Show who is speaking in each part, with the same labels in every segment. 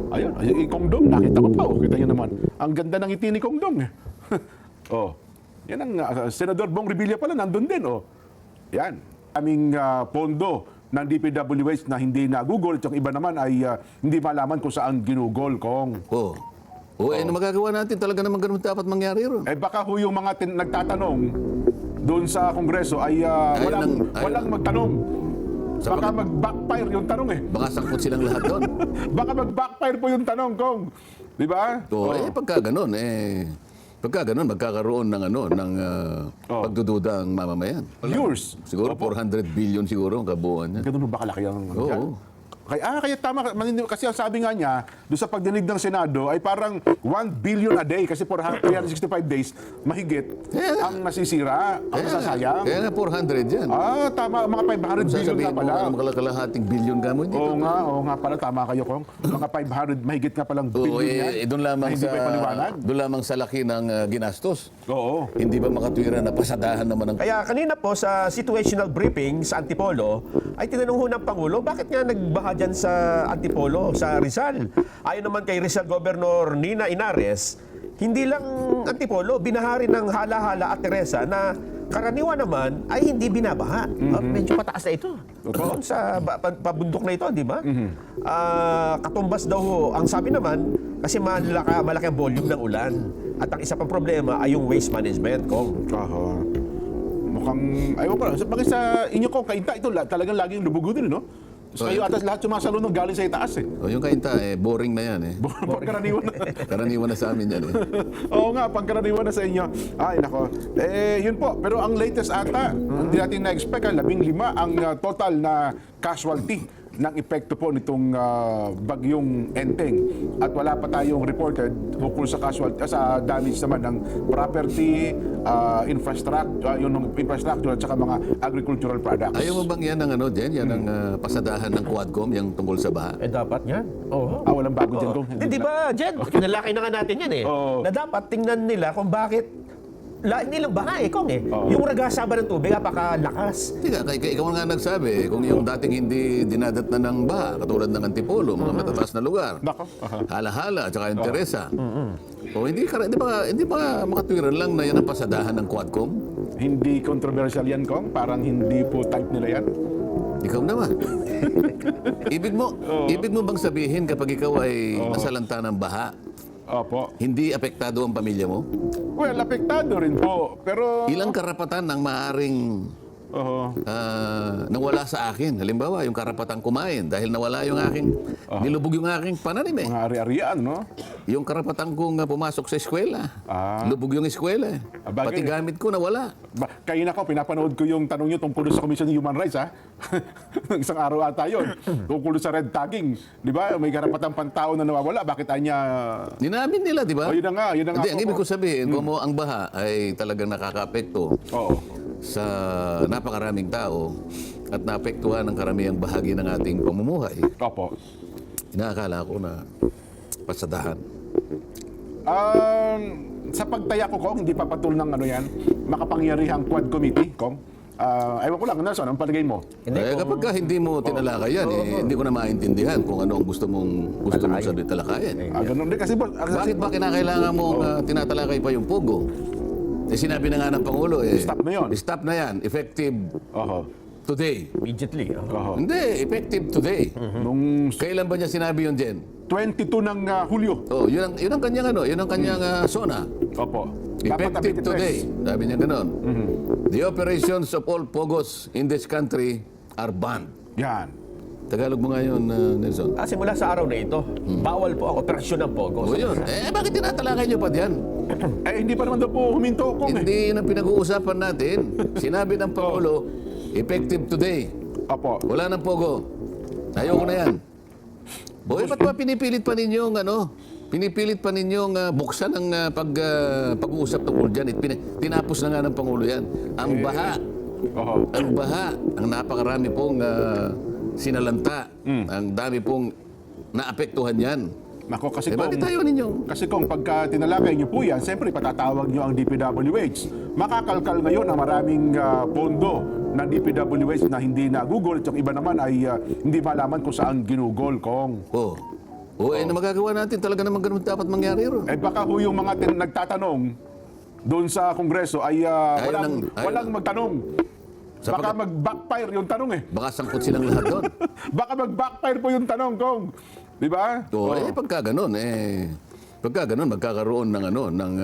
Speaker 1: Ayun, Kong Dong, nakita ko pa. Kita niyo naman. Ang ganda ng ngiti ni Kong Dong. Oh, yan ang Senador Bong Revilla pala, nandun din. Oh. Yan. Aming pondo ng DPWH na hindi nagugol, at yung iba naman ay hindi malaman kung saan ginugol, Kong.
Speaker 2: Oo. Ano magagawa natin? Talaga naman ganun dapat mangyari ron.
Speaker 1: Eh baka ho yung mga nagtatanong doon sa Kongreso ay walang magtanong. Baka mag-backfire yung tanong eh.
Speaker 2: Baka sakot silang lahat doon.
Speaker 1: Baka mag-backfire po yung tanong, Kong. Di ba?
Speaker 2: Pagka ganun, magkakaroon ng pagdududa ang mamamayan.
Speaker 1: Yours.
Speaker 2: Siguro 400 billion siguro ang kabuuan niya.
Speaker 1: Ganun ba kalaki ang...
Speaker 2: Oo.
Speaker 1: Kaya tama. Kasi ang sabi nga niya, doon sa pagdinig ng Senado, ay parang 1 billion a day. Kasi for 365 days, mahigit ang nasisira, ang nasasayang.
Speaker 2: Kaya nga 400 yan.
Speaker 1: Tama. Mga 500 billion nga pala.
Speaker 2: Mga kalahating billion ka mo dito.
Speaker 1: Oo nga pala. Tama kayo, Kong. Mga 500, mahigit nga palang billion yan.
Speaker 2: Doon lamang
Speaker 1: hindi pa ipaliwanag.
Speaker 2: doon lamang sa laki ng ginastos.
Speaker 1: Oo.
Speaker 2: Hindi ba makatwira na pasadahan naman ng...
Speaker 3: Kaya kanina po sa situational briefing sa Antipolo, ay tinanong ho ng Pangulo, bakit nga nagbaha dyan sa Antipolo, sa Rizal? Ayon naman kay Rizal Governor Nina Inares, hindi lang Antipolo, binahari ng Hala-Hala at Teresa na karaniwan naman ay hindi binabaha. Medyo pataas na ito. Doon sa pabundok na ito, di ba? Katumbas daw ho, ang sabi naman, kasi malaki ang volume ng ulan. At ang isa pang problema ay yung waste management, Kong.
Speaker 1: Mukhang, ayaw pa. Bakit sa inyo, Kong, kainta, ito talagang laging lubugo din, no? So, kayo atas lahat sumasalunod galing sa itaas eh.
Speaker 2: Yung kainta, boring na yan eh.
Speaker 1: Pagkaraniwan na.
Speaker 2: Karaniwan na sa amin yan eh.
Speaker 1: Oo nga, pagkaraniwan na sa inyo. Ay, nako. Yun po. Pero ang latest ata, hindi natin na-expect, 15 ang total na casualty ng epekto po nitong bagyong Enteng. At wala pa tayong reported ukol sa casualty, sa damage naman ng property, infrastructure at saka mga agricultural products.
Speaker 2: Ayaw mo bang yan ng yan ang pasadahan ng Quadcom, yung tungkol sa baha?
Speaker 3: Dapat yan. Oo.
Speaker 1: Walang bago dyan, Kong.
Speaker 3: Di ba, Jen? Kinalaki na nga natin yan eh. Na dapat tingnan nila kung bakit nilang baha Kong eh. Yung ragasaba ng tubig, napakalakas.
Speaker 2: Ikaw nga nagsabi, kung yung dating hindi dinadatnan ng baha, katulad ng Antipolo, mga matataas na lugar,
Speaker 1: Nako.
Speaker 2: Hala-Hala, at saka yung Teresa. Hindi ba makatwiran lang na yan ang pasadahan ng Quadcom?
Speaker 1: Hindi controversial yan, Kong. Parang hindi po type nila yan.
Speaker 2: Ikaw naman. Ibig mo bang sabihin kapag ikaw ay nasalanta ng baha,
Speaker 1: Opo.
Speaker 2: hindi apektado ang pamilya mo?
Speaker 1: Well, apektado rin po. Pero...
Speaker 2: Ilang karapatan ang maaaring nawala sa akin? Halimbawa, yung karapatang kumain dahil nawala yung aking, nilubog yung aking pananim eh.
Speaker 1: Mga ari-arian, no?
Speaker 2: Yung karapatang kong pumasok sa eskwela, lubog yung eskwela eh. Pati gamit ko nawala.
Speaker 1: Kayo na ko, pinapanood ko yung tanong nyo tungkol sa Commission on Human Rights, ha? Isang araw ata yun. Tungkol sa red tagging. Di ba? May karapatang pantao na nawawala. Bakit anya...
Speaker 2: Ninamin nila, di ba?
Speaker 1: Yun na nga.
Speaker 2: Hindi, ang ibig ko sabihin, kung ang baha ay talagang nakaka-apekto sa napakaraming tao at naapektuhan ng karamihang bahagi ng ating pamumuhay,
Speaker 1: Opo.
Speaker 2: inaakala ko na pasadahan.
Speaker 1: Sa pagtaya ko, Kong, hindi pa patul ng makapangyarihang Quad Committee, Kong. Ewan ko lang, Nelson, ang palagay mo?
Speaker 2: Kapag hindi mo tinalakay yan, hindi ko na maintindihan kung ano ang gusto mong sabihin talakayan.
Speaker 1: Ganun din kasi, boss.
Speaker 2: Bakit ba kinakailangan mong tinatalakay pa yung pugo? Sinabi na nga ng Pangulo,
Speaker 1: Stop na yun.
Speaker 2: Stop na yan. Effective today.
Speaker 3: Immediately.
Speaker 2: Hindi, effective today.
Speaker 1: Nung
Speaker 2: Kailan ba niya sinabi yun, Jen?
Speaker 1: 22 ng Hulyo.
Speaker 2: Yun ang kanyang yun ang kanyang SONA.
Speaker 1: Opo.
Speaker 2: Effective today. Sabi niya gano'n. The operations of all pogos in this country are banned.
Speaker 1: Yan.
Speaker 2: Tagalog mo nga yun, Nelson.
Speaker 3: Simula sa araw na ito, bawal po ang operasyon ng Pogo.
Speaker 2: Yun. Bakit tinatalakay niyo pa diyan?
Speaker 1: Hindi pa naman daw po huminto, Kong.
Speaker 2: Hindi yun ang pinag-uusapan natin. Sinabi ng Pangulo, effective today.
Speaker 1: Opo.
Speaker 2: Wala nang pogo. Ayoko na yan. Boy, ba't ba pinipilit pa ninyong buksan ang pag-uusap tungkol dyan? Tinapos na nga ng Pangulo yan. Ang baha. Ang napakarami pong sinalanta. Ang dami pong naapektuhan yan.
Speaker 1: Nako, kasi
Speaker 2: bakit tayo ninyo?
Speaker 1: Kasi kung pagka tinalakay niyo po yan, siyempre patatawag niyo ang DPWH. Makakalkal ngayon ang maraming pondo ng DPWH na hindi nagugol at yung iba naman ay hindi malaman kung saan ginugol, Kong.
Speaker 2: O, na magagawa natin. Talaga naman ganun dapat mangyari ron.
Speaker 1: Eh baka ho yung mga nagtatanong doon sa Kongreso ay walang magtanong. Baka mag-backfire yung tanong eh.
Speaker 2: Baka sangkot silang lahat doon.
Speaker 1: Baka mag-backfire po yung tanong, Kong. Di ba?
Speaker 2: O, pagka ganun, magkakaroon ng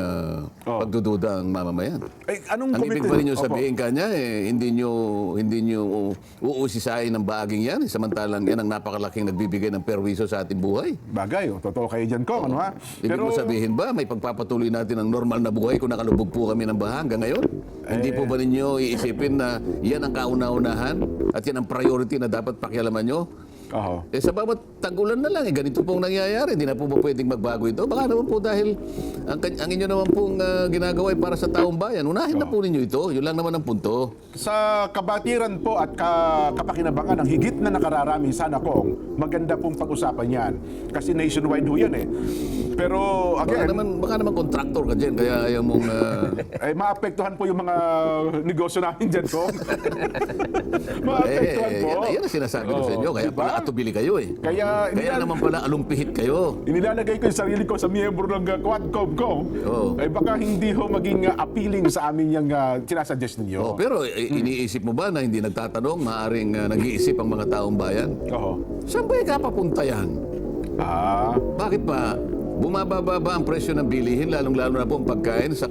Speaker 2: pagdududa ang mamamayan.
Speaker 1: Eh, anong
Speaker 2: Ang ibig
Speaker 1: committee?
Speaker 2: pa ninyo
Speaker 1: Opo.
Speaker 2: sabihin kanya, hindi nyo uusisain ng baaging yan. Samantalang yan ang napakalaking nagbibigay ng perwiso sa ating buhay.
Speaker 1: Bagay, totoo kayo dyan, Kong. Ano ha?
Speaker 2: Ibig mo sabihin ba, may pagpapatuloy natin ang normal na buhay kung nakalubog po kami ng baha hanggang ngayon? Hindi po ba ninyo iisipin na yan ang kauna-unahan at yan ang priority na dapat pakialaman nyo?
Speaker 1: Oho.
Speaker 2: Sa bawat tag-ulan na lang, ganito pong nangyayari. Hindi na po ba pwedeng magbago ito? Baka naman po dahil ang inyo naman pong ginagawa ay para sa taong bayan. Unahin na po ninyo ito. Yun lang naman ang punto.
Speaker 1: Sa kabatiran po at kapakinabangan ng higit na nakararami, sana, Kong, maganda pong pag-usapan yan. Kasi nationwide ho yan eh. Pero, again,
Speaker 2: Baka naman kontraktor ka dyan, kaya ayaw mong...
Speaker 1: maapektuhan po yung mga negosyo namin dyan, Kong. Maapektuhan po.
Speaker 2: Yan ang sinasabi ko sa inyo. Kaya
Speaker 1: Diba?
Speaker 2: pala atubili kayo eh.
Speaker 1: Kaya
Speaker 2: naman pala alumpihit kayo.
Speaker 1: inilalagay ko yung sarili ko sa miyembro ng Quadcom, Kong.
Speaker 2: Oo.
Speaker 1: Eh baka hindi ho maging appealing sa amin yung sinasuggest ninyo.
Speaker 2: Oh, pero iniisip mo ba na hindi nagtatanong, maaring nag-iisip ang mga taong bayan?
Speaker 1: Oho.
Speaker 2: Saan ba ikapapunta yan? Bakit pa? Bumababa ba ang presyo ng bilihin, lalong-lalo na po ang pagkain sa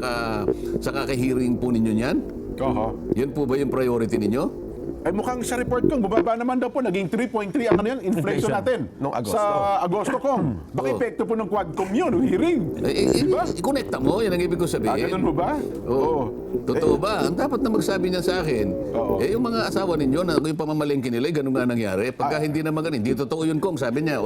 Speaker 2: kakahiring po ninyo niyan?
Speaker 1: Oho.
Speaker 2: Yan po ba yung priority ninyo?
Speaker 1: Ay mukhang sa report ko, bumaba naman daw po, naging 3.3 ang ano yan, inflation natin.
Speaker 3: Nung Agosto.
Speaker 1: Sa Agosto, Kong. Baka epekto po ng Quadcom yun, hearing. Diba?
Speaker 2: I-connecta mo, yan ang ibig ko sabihin.
Speaker 1: Ganun mo ba?
Speaker 2: Oo. Totoo ba? Ang dapat na magsabi niya sa akin,
Speaker 1: Oo.
Speaker 2: yung mga asawa ninyo, na yung pamamalengke nila, ganun nga nangyari. Pagka hindi naman ganun, hindi totoo yun, Kong. Sabi niya,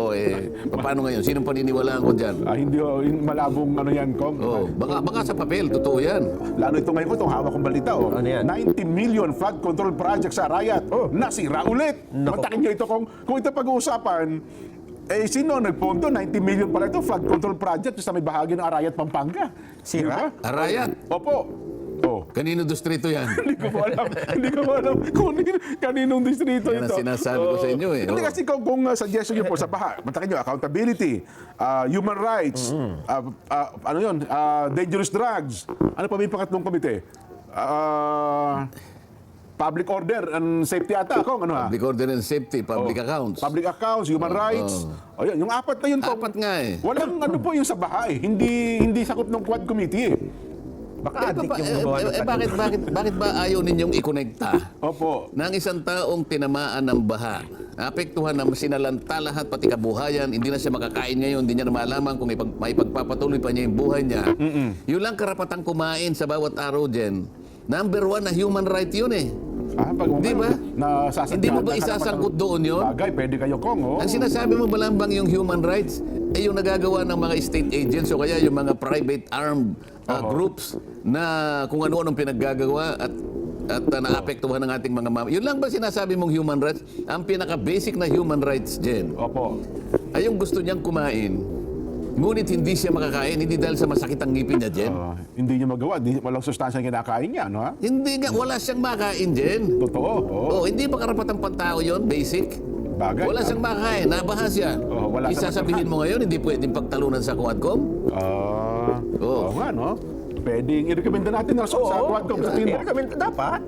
Speaker 2: paano ngayon? Sinong paniniwalaan ko dyan?
Speaker 1: Hindi malabong ano yan, Kong.
Speaker 2: Baka sa papel, totoo yan.
Speaker 1: Lalo ito ngayon ko, itong hawak kong balita.
Speaker 3: Ano yan?
Speaker 1: 90 million flood control project sa Arayat. Nasira ulit. Matakin nyo ito, kung ito pag-uusapan, sino nagpondo? 90 million pala ito, flood control project sa may bahagi ng Arayat, Pampanga.
Speaker 3: Sira?
Speaker 1: Diba?
Speaker 2: Arayat?
Speaker 1: Opo.
Speaker 2: Kanino distrito yan?
Speaker 1: Hindi ko po alam. Hindi ko po alam kung kaninong distrito
Speaker 2: Yan ang
Speaker 1: ito.
Speaker 2: sinasabi ko sa inyo eh.
Speaker 1: Hindi kasi kung suggestion nyo po sa baha, matakin nyo, accountability, human rights, ano yun, dangerous drugs. Ano pa may pangatlong komite? Public order and safety ata, Kong, ano ha?
Speaker 2: Public order and safety, public accounts.
Speaker 1: Public accounts, human rights. O yun, yung apat na yun, Kong.
Speaker 2: Apat nga eh.
Speaker 1: Walang ano po yung sa baha eh. Hindi sakop ng Quad Committee eh.
Speaker 3: Baka adik yung gawa ng
Speaker 2: Bakit ba ayaw ninyong ikonekta
Speaker 1: Opo.
Speaker 2: na ang isang taong tinamaan ng baha, apektuhan na sinalanta lahat pati kabuhayan, hindi na siya makakain ngayon, hindi niya na malaman kung may pagpapatuloy pa niya yung buhay niya. Yun lang karapatang kumain sa bawat araw dyan. Number one na human right yun eh. Di ba? Hindi mo ba isasangkot doon yun?
Speaker 1: Bagay, pwede kayo, Kong. Oh.
Speaker 2: Ang sinasabi mo ba lang bang yung human rights ay yung nagagawa ng mga state agents o kaya yung mga private armed groups na kung ano-anong pinaggagawa at naapektuhan ng ating mga Yun lang ba sinasabi mong human rights? Ang pinaka-basic na human rights, Jen,
Speaker 1: Opo.
Speaker 2: ay yung gusto niyang kumain, ngunit hindi siya makakain, hindi dahil sa masakit ang ngipin niya, Jen.
Speaker 1: Hindi niya magawa. Walang sustansya kinakain niya, no ha?
Speaker 2: Hindi nga, wala siyang makain, Jen.
Speaker 1: Totoo. Oh.
Speaker 2: Hindi ba karapatang pantao yon basic?
Speaker 1: Bagay.
Speaker 2: Wala siyang makain, nabaha siya.
Speaker 1: Wala siyang
Speaker 2: Isasabihin mo ngayon, hindi pwedeng pagtalunan sa Quadcom?
Speaker 1: Oo nga, no? Pwedeng i-recommenda natin sa Quadcom sa tingin mo.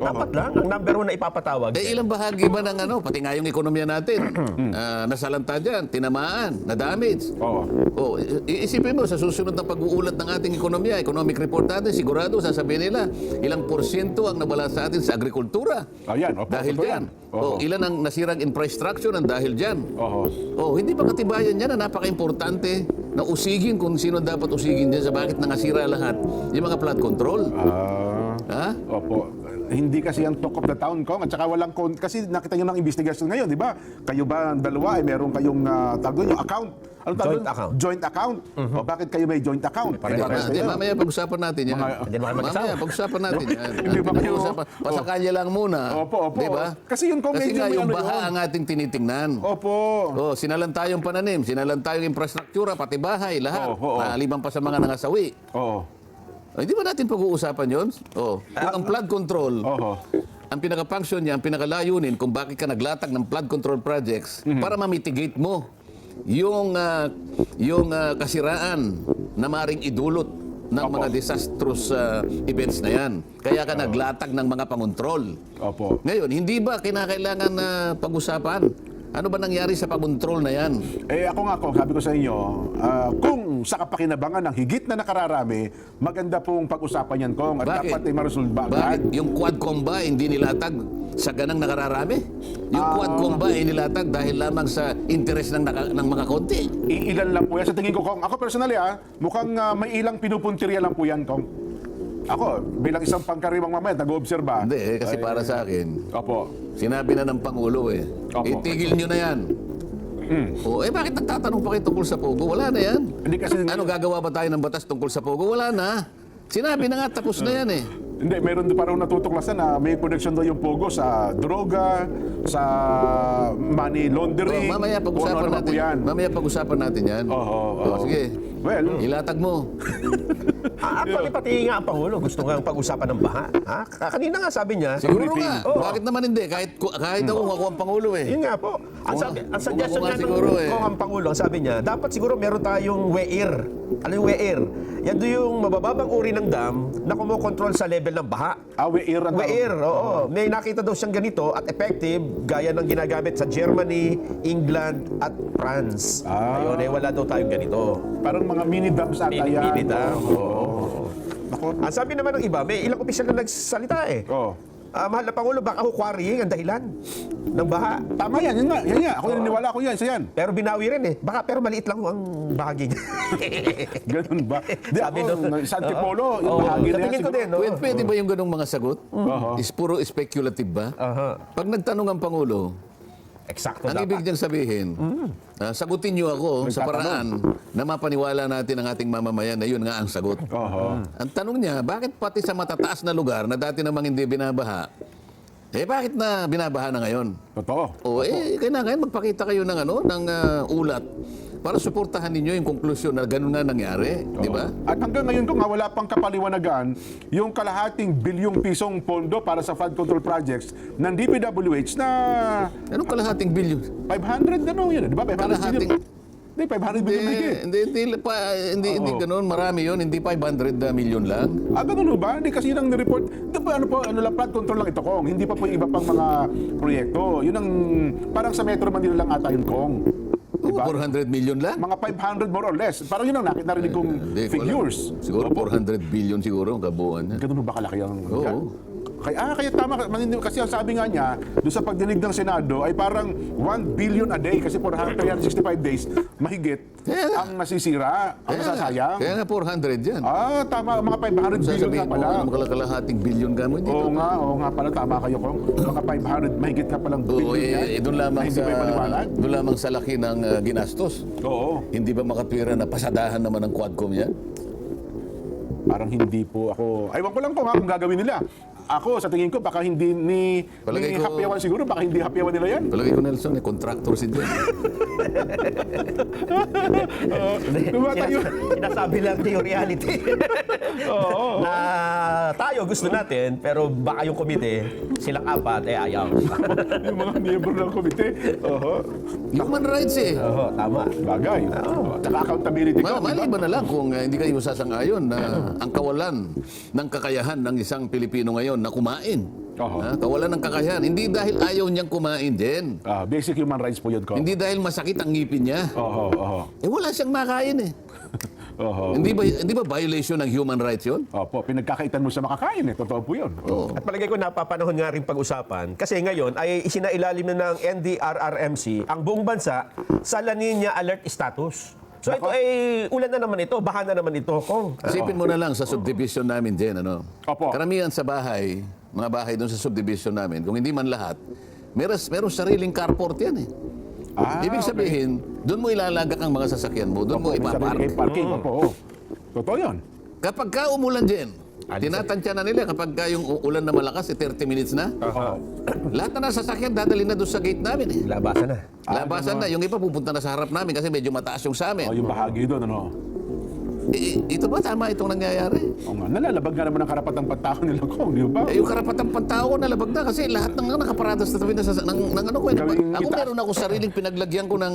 Speaker 3: Dapat lang. Ang number one na ipapatawag.
Speaker 2: Ilang bahagi ba ng pati nga yung ekonomiya natin, nasalanta dyan, tinamaan, na-damage.
Speaker 1: Oo.
Speaker 2: Iisipin mo, sa susunod na pag-uulat ng ating ekonomiya, economic report natin, sigurado sasabihin nila, ilang porsyento ang nawala sa atin sa agrikultura.
Speaker 1: Ayan, opo.
Speaker 2: Dahil
Speaker 1: totoo
Speaker 2: dyan.
Speaker 1: yan.
Speaker 2: Ilan ang nasirang infrastructure ng dahil dyan. Hindi ba katibayan yan na napaka-importante na usigin kung sino dapat usigin dyan sa bakit nangasira lahat yung mga flood control?
Speaker 1: Opo. Hindi kasi yung talk of the town, Kong. At saka walang kasi nakita nyo ng investigasyon ngayon, di ba? Kayo ba, dalawa, meron kayong yung account. Ano
Speaker 3: Joint account.
Speaker 1: Joint account. O bakit kayo may joint account?
Speaker 2: Mamaya pag-usapan natin yan. Mamaya pag-usapan natin yan.
Speaker 1: Hindi ba kayo...
Speaker 2: Pasakalya lang muna.
Speaker 1: Opo.
Speaker 2: Di ba?
Speaker 1: Kasi yun, Kong,
Speaker 2: Kasi
Speaker 1: medyo
Speaker 2: nga
Speaker 1: may
Speaker 2: yung
Speaker 1: ano
Speaker 2: baha
Speaker 1: yun.
Speaker 2: ang ating tinitingnan.
Speaker 1: Opo.
Speaker 2: Sinalanta yung pananim, sinalanta yung infrastruktura, pati bahay, lahat. Naliban pa sa mga nangasawi.
Speaker 1: Oo.
Speaker 2: Hindi ba natin pag-uusapan yun? Kung ang flood control, ang pinaka-function niya, ang pinaka-layunin kung bakit ka naglatag ng flood control projects para ma-mitigate mo yung kasiraan na maring idulot ng mga disastrous events na yan. Kaya ka naglatag ng mga pangontrol.
Speaker 1: Opo.
Speaker 2: Ngayon, hindi ba kinakailangan na pag-usapan? Ano ba nangyari sa pangontrol na yan?
Speaker 1: Ako nga, Kong, sabi ko sa inyo, kung sa kapakinabangan ng higit na nakararami, maganda pong pag-usapan yan, Kong. At dapat ay maresolba agad.
Speaker 2: Bakit? Yung Quadcom ba hindi nilatag sa ganang nakararami? Yung Quadcom ba ay nilatag dahil lamang sa interes ng mga konti?
Speaker 1: Iilan lang po yan. Sa tingin ko, Kong, ako personally, mukhang may ilang pinupuntirya lang po yan, Kong. Ako, bilang isang pangkaribang mamaya, nag-oobserba.
Speaker 2: Hindi, kasi para sa akin,
Speaker 1: Opo.
Speaker 2: sinabi na ng Pangulo
Speaker 1: Opo.
Speaker 2: itigil nyo na yan. Bakit nagtatanong pa kayo tungkol sa Pogo? Wala na yan.
Speaker 1: Hindi kasi...
Speaker 2: Ano, gagawa ba tayo ng batas tungkol sa Pogo? Wala na. Sinabi na nga, tapos na yan eh.
Speaker 1: Hindi, meron din parang natutuklasan na may connection daw yung Pogo sa droga, sa money laundering.
Speaker 2: Mamaya
Speaker 1: kung
Speaker 2: pag-usapan
Speaker 1: ano-ano
Speaker 2: natin.
Speaker 1: po yan.
Speaker 2: Mamaya pag-usapan natin yan. Sige.
Speaker 1: Well,
Speaker 2: Ilatag mo.
Speaker 3: Actually, pati nga ang Pangulo gusto nga pag-usapan ng baha. Kanina nga sabi niya,
Speaker 2: Siguro nga. Bakit naman hindi? Kahit ako ang Pangulo eh.
Speaker 3: yun nga po. Ang suggestion
Speaker 2: nga
Speaker 3: niya
Speaker 2: siguro
Speaker 3: kung ang Pangulo, ang sabi niya, dapat siguro meron tayong WEIR. Ano yung WEIR? Yan doon yung mabababang uri ng dam na kumokontrol sa level ng baha.
Speaker 1: WEIR ang tawag.
Speaker 3: WEIR, oo. May nakita daw siyang ganito at effective gaya ng ginagamit sa Germany, England at France. Ayun, wala daw tayong ganito.
Speaker 1: Parang mga mini dams ata yan.
Speaker 3: Mini dam.
Speaker 1: Oo. Ako,
Speaker 3: Ang sabi naman ng iba, may ilang opisyal na nagsalita eh.
Speaker 1: Oo.
Speaker 3: Mahal na Pangulo, baka ho quarrying ang dahilan ng baha.
Speaker 1: Tama yan, yun nga. Yan nga. Ako naniniwala ko yan. Isa yan.
Speaker 3: Pero binawi rin eh. Baka pero maliit lang ho ang bahagi niya.
Speaker 1: Ganun ba? Di
Speaker 3: Sabi
Speaker 1: ako,
Speaker 3: nung-
Speaker 1: sa Antipolo, yung
Speaker 3: Oo.
Speaker 1: bahagi
Speaker 3: Sa
Speaker 1: na yan
Speaker 3: tingin ko
Speaker 1: siguro.
Speaker 3: din, no?
Speaker 2: Pwede ba yung ganong mga sagot? Is puro speculative ba? Pag nagtanong ang Pangulo,
Speaker 3: Eksakto
Speaker 2: ang
Speaker 3: dapat.
Speaker 2: ibig niyang sabihin, sagutin niyo ako sa paraan na mapaniwala natin ang ating mamamayan na yun nga ang sagot.
Speaker 1: Oho.
Speaker 2: Ang tanong niya, bakit pati sa matataas na lugar na dati namang hindi binabaha, bakit na binabaha na ngayon?
Speaker 1: Totoo.
Speaker 2: Kailangan magpakita kayo ng ulat para suportahan ninyo yung konklusyon na ganun nga nangyari, di ba?
Speaker 1: At hanggang ngayon ko nga wala pang kapaliwanagan yung kalahating bilyong pisong pondo para sa flood control projects ng DPWH na
Speaker 2: Anong kalahating bilyon?
Speaker 1: 500 ano yun, di ba? 500
Speaker 2: Kalahating-
Speaker 1: billion. Hindi, 500 billion higit.
Speaker 2: Hindi ganun, marami yun, hindi 500 million lang.
Speaker 1: Ganun ba? Hindi kasi yun ang nireport. Di ba ano lang, flood control lang ito, Kong. Hindi pa po yung iba pang mga proyekto. Yun ang, parang sa Metro Manila lang ata yun, Kong. Diba?
Speaker 2: 400 million lang?
Speaker 1: Mga 500 more or less. Parang yun ang narinig kong
Speaker 2: Hindi ko
Speaker 1: figures.
Speaker 2: alam. Siguro 400 billion siguro ang kabuuan niya.
Speaker 1: Ganun ba kalaki ang...
Speaker 2: Oo.
Speaker 1: Kaya tama, kasi ang sabi nga niya, doon sa pagdinig ng Senado ay parang 1 billion a day kasi for 365 days, mahigit ang nasisira, ang nasasayang.
Speaker 2: Kaya nga 400 yan.
Speaker 1: Tama, mga 500 billion
Speaker 2: Sasabihin
Speaker 1: nga
Speaker 2: mo,
Speaker 1: pala.
Speaker 2: ano kalahating billion ka mo dito?
Speaker 1: Oo nga pala, tama kayo, Kong. Mga 500, mahigit ka palang
Speaker 2: Oo,
Speaker 1: billion yan.
Speaker 2: doon lamang
Speaker 1: Na hindi
Speaker 2: sa
Speaker 1: pa ipaliwanag.
Speaker 2: doon lamang sa laki ng ginastos.
Speaker 1: Oo.
Speaker 2: Hindi ba makatwira na pasadahan naman ng Quadcom yan?
Speaker 1: Parang hindi po ako... Aywan ko lang kung gagawin nila. Ako, sa tingin ko, baka hindi ni
Speaker 2: Palagay ko-
Speaker 1: hapyawan siguro, baka hindi hapyawan nila yan.
Speaker 2: Palagi ko, Nelson, contractor si Jen.
Speaker 1: Diba tayo?
Speaker 3: Sinasabi lang niya yung reality. Na tayo gusto natin, pero baka yung komite, silang apat, ayaw.
Speaker 1: Yung mga miyembro ng komite.
Speaker 2: Human rights eh.
Speaker 3: Oo, tama.
Speaker 1: Bagay. Tsaka accountability ko.
Speaker 2: Maliban na lang kung hindi kayo sasang-ayon na ang kawalan ng kakayahan ng isang Pilipino ngayon na kumain. Kawalan ng kakayahan. Hindi dahil ayaw niyang kumain din.
Speaker 1: Basic human rights po yun, Kong.
Speaker 2: Hindi dahil masakit ang ngipin niya. Wala siyang makain eh. Hindi ba violation ng human rights yun?
Speaker 1: Opo, pinagkakaitan mo sa makakain eh. Totoo po yun.
Speaker 3: At palagay ko napapanahon nga rin pag-usapan kasi ngayon ay isinailalim na ng NDRRMC ang buong bansa sa La Nina alert status. So ito ay ulan na naman ito, baha na naman ito, Kong.
Speaker 2: Isipin mo na lang sa subdivision namin din, ano?
Speaker 1: Opo.
Speaker 2: Karamihan sa bahay, mga bahay doon sa subdivision namin, kung hindi man lahat, meron sariling carport yan eh. Ibig sabihin, doon mo ilalagak ang mga sasakyan mo, doon mo
Speaker 1: May sarili
Speaker 2: ipapark.
Speaker 1: kayong parking. Opo. Totoo yun.
Speaker 2: Kapag ka umulan din, tinatansya na nila kapag ka yung ulan na malakas, 30 minutes na, lahat na sasakyan dadalhin na doon sa gate namin eh.
Speaker 3: Labasan na.
Speaker 2: Labasan na, yung iba pupunta na sa harap namin kasi medyo mataas yung sa amin.
Speaker 1: Yung bahagi doon, ano?
Speaker 2: ito ba tama itong nangyayari?
Speaker 1: O nga, nalalabag nga naman ang karapatang pagtao nila, Kong, di ba?
Speaker 2: Yung karapatang pantao ko nalabag na kasi lahat ng nakaparadas na tabi ng ano ko.
Speaker 1: Gawing
Speaker 2: Ako
Speaker 1: itaas.
Speaker 2: meron ako sariling pinaglagyan ko ng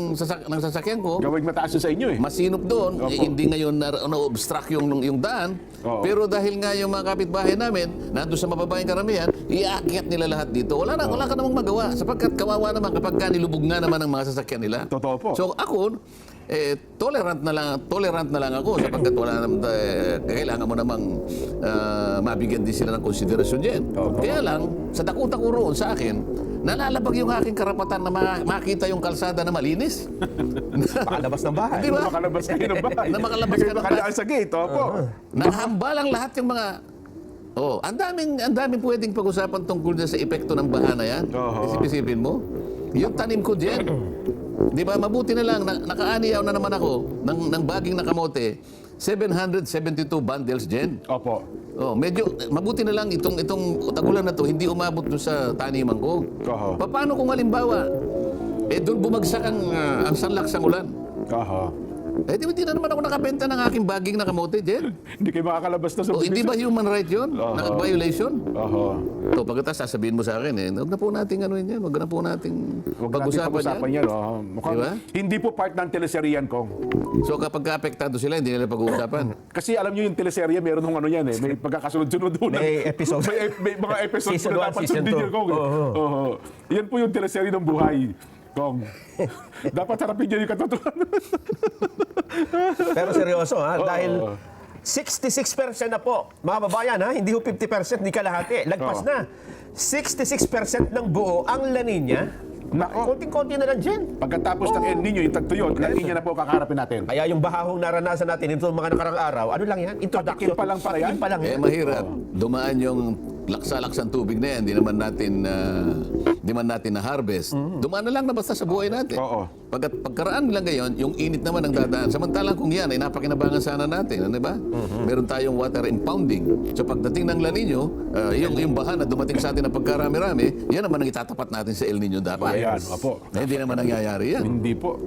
Speaker 2: sasakyan ko.
Speaker 1: Gawing mataas yun sa inyo eh.
Speaker 2: Masinop doon,
Speaker 1: Opo.
Speaker 2: hindi ngayon na-obstruct yung daan.
Speaker 1: Oo.
Speaker 2: Pero dahil nga yung mga kapitbahay namin, nandun sa mababayang karamihan, iakyat nila lahat dito. Wala ka namang magawa. Sapagkat kawawa naman kapag nilubog nga naman ang mga sasakyan nila.
Speaker 1: Totoo po.
Speaker 2: So ako, tolerant na lang ako sapagkat wala naman, kailangan mo namang mabigyan din sila ng konsiderasyon dyan. Kaya lang, sa dakutak ko roon sa akin, nalalabag yung aking karapatan na makita yung kalsada na malinis.
Speaker 3: Pakalabas ng bahay.
Speaker 2: Di ba?
Speaker 1: Makalabas kayo ng bahay.
Speaker 2: Na makalabas
Speaker 1: Hindi
Speaker 2: ka
Speaker 1: kayo
Speaker 2: ng
Speaker 1: makalaan sa gate, opo.
Speaker 2: Nakahambalang lahat yung mga... Oh, ang daming pwedeng pag-usapan tungkol dyan sa epekto ng baha na yan.
Speaker 1: Oo.
Speaker 2: Isipin mo. Yung tanim ko dyan. Di ba, mabuti na lang, nakaaniyaw na naman ako ng baging na kamote, 772 bundles dyan.
Speaker 1: Opo.
Speaker 2: Oh, medyo mabuti na lang itong tagulan na to hindi umabot doon sa taniman ko.
Speaker 1: Oho.
Speaker 2: Paano kung halimbawa doon bumagsak ang sanlak sa ulan?
Speaker 1: Aha.
Speaker 2: Di na naman ako nakabenta ng aking baging na kamote, Jen.
Speaker 1: Hindi kayo makakalabas na sa
Speaker 2: Hindi ba human right yun?
Speaker 1: Oo.
Speaker 2: Violation?
Speaker 1: Aha.
Speaker 2: So, pagkatapos sasabihin mo sa akin, huwag na po natin yan. Huwag na po natin
Speaker 1: Huwag natin pag-usapan yan. Oh. Mukhang
Speaker 2: Diba?
Speaker 1: hindi po part ng teleseryan, Kong.
Speaker 2: So, kapag apektado sila, hindi nila pag-uusapan.
Speaker 1: Kasi alam nyo yung teleserye, meron ng ano yan eh. May pagkakasunod-sunod doon.
Speaker 3: May episode.
Speaker 1: May mga episodes
Speaker 3: Season
Speaker 1: na
Speaker 3: 1,
Speaker 1: dapat
Speaker 3: season
Speaker 1: sundin
Speaker 3: 2.
Speaker 1: yun, Kong. Oo. Yan po yung teleserye ng buhay, Kong. Dapat harapin nyo yung katotohanan.
Speaker 3: Pero seryoso ha, dahil 66% na po, mga babayan ha, hindi ho 50%, hindi kalahati, lagpas
Speaker 1: Oo.
Speaker 3: na. 66% ng buo ang La Nina.
Speaker 1: Nako.
Speaker 3: Konting-konti na lang dyan.
Speaker 1: Pagkatapos ng El Nino, yung tagtuyot, La Nina na po kakaharapin natin.
Speaker 3: Kaya yung bahahong naranasan natin ito mga nakarang araw, ano lang yan? Introduction.
Speaker 1: Patikim pa lang para yan?
Speaker 3: Patikim pa lang yan.
Speaker 2: Mahirap. Dumaan yung laksa-laksang tubig na yan, di man natin na-harvest. Dumaan na lang na basta sa buhay natin.
Speaker 1: Oo.
Speaker 2: Pagkaraan lang ngayon, yung init naman ang dadaan. Samantalang kung yan ay napakinabangan sana natin, ano ba? Meron tayong water impounding. So pagdating ng La Nino, yung baha na dumating sa atin na pagkarami-rami, yan naman ang itatapat natin sa El Nino dapat.
Speaker 1: Ayan, opo.
Speaker 2: Hindi naman nangyayari yan.
Speaker 1: Hindi po.